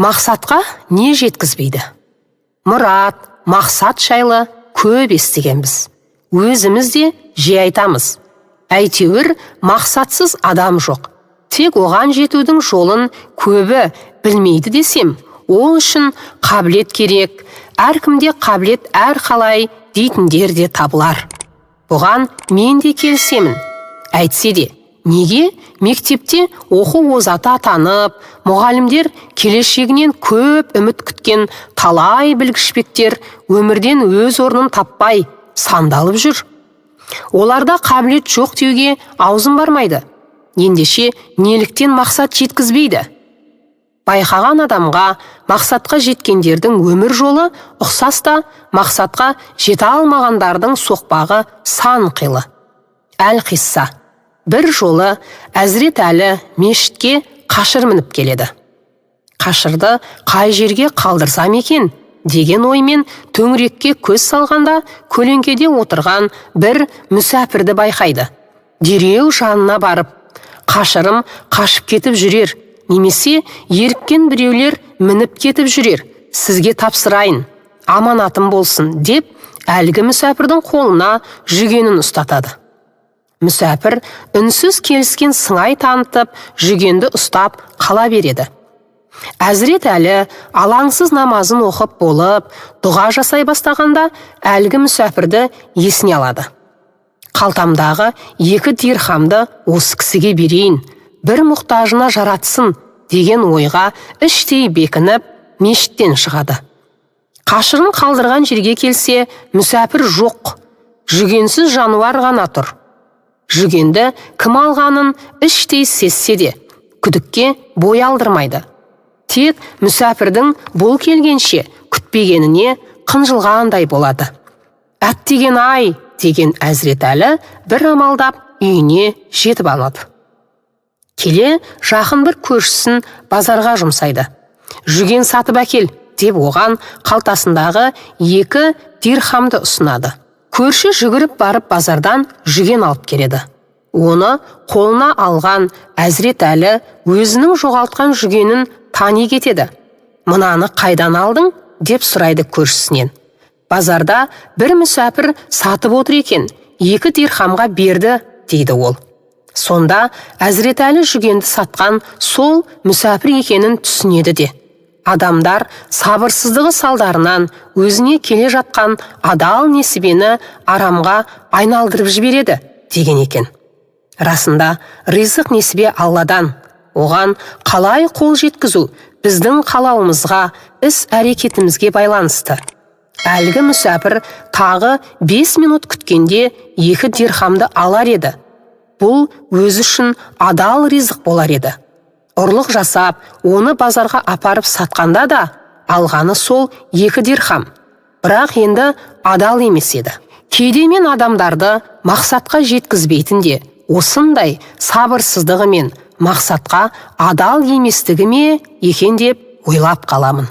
Мақсатқа не жеткізбейді? Мұрат, мақсат жайлы көп естігенбіз. Өзіміз де жиі айтамыз. Әйтеуір мақсатсыз адам жоқ. Тек оған жетудің жолын көбі білмейді десем, ол үшін қабілет керек. Әркімде қабілет әрқалай дейтіндер де табылар. Бұған мен де келісемін. Әйтсе де, неге мектепте оқу озаты атанып, мұғалімдер келешегінен көп үміт күткен талай білгішпектер өмірден өз орнын таппай сандалып жүр? Оларда қабілет жоқ деуге аузым бармайды. Ендеше неліктен мақсат жеткізбейді? Байқаған адамға мақсатқа жеткендердің өмір жолы ұқсас та, мақсатқа жете алмағандардың соқпағы сан қилы. Әл-Қисса. Бір жолы Әзірет Әлі мешітке қашыр мініп келеді. Қашырды қай жерге қалдырсам екен деген оймен төңірекке көз салғанда көлеңкеде отырған бір мүсәпірді байқайды. Дереу жанына барып, қашырым қашып кетіп жүрер, немесе еріккен біреулер мініп кетіп жүрер, сізге тапсырайын, аманатым болсын деп, әлгі мүсәпірдің қолына жүгенін ұстатады. Мүсәпір үнсіз келіскен сыңай танытып, жүгенді ұстап қала береді. Әзірет Әлі алаңсыз намазын оқып болып, дұға жасай бастағанда, әлгі мүсәпірді есіне алады. Қалтамдағы 2 дирхамды осы кісіге берейін, бір мұқтажына жаратсын деген ойға іштей бекініп, мешіттен шығады. Қашырын қалдырған жерге келсе, мүсәпір жоқ, жүгенсіз жануар ғана тұр. Жүгенді кім алғанын іштей сезсе де, күдікке бой алдырмайды. Тек мүсәпірдің бұл келгенше күтпегеніне қынжылғандай болады. Әттеген ай деген Әзірет Әлі бір амалдап үйіне жетіп алады. Келе жақын бір көршісін базарға жұмсайды. Жүген сатып әкел деп оған қалтасындағы 2 дирхамды ұсынады. Көрші жүгіріп барып базардан жүген алып келеді. Оны қолына алған Әзірет Әлі өзінің жоғалтқан жүгенін тани кетеді. Мынаны қайдан алдың? Деп сұрайды көршісінен. Базарда бір мүсәпір сатып отыр екен, 2 дирхамға берді, дейді ол. Сонда Әзірет Әлі жүгенді сатқан сол мүсәпір екенін түсінеді де. Адамдар сабырсыздығы салдарынан өзіне келе жатқан адал несібені арамға айналдырып жібереді деген екен. Расында ризық несібе Алладан. Оған қалай қол жеткізу біздің қалауымызға, іс-әрекетімізге байланысты. Әлгі мүсәпір тағы 5 минут күткенде 2 дирхамды алар еді. Бұл өз үшін адал ризық болар еді. Ұрлық жасап, оны базарға апарып сатқанда да, алғаны сол 2 дирхам. Бірақ енді адал емес еді. Кейде мен адамдарды мақсатқа жеткізбейтін де, осындай сабырсыздығы мен мақсатқа адал еместігі ме екен деп ойлап қаламын.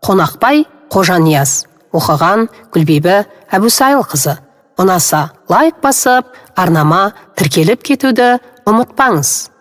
Қонақбай Қожанияз. Оқыған Гүлбибі Әбусайылқызы. Ұнаса лайк басып, арнама тіркеліп кетуді ұмытпаңыз.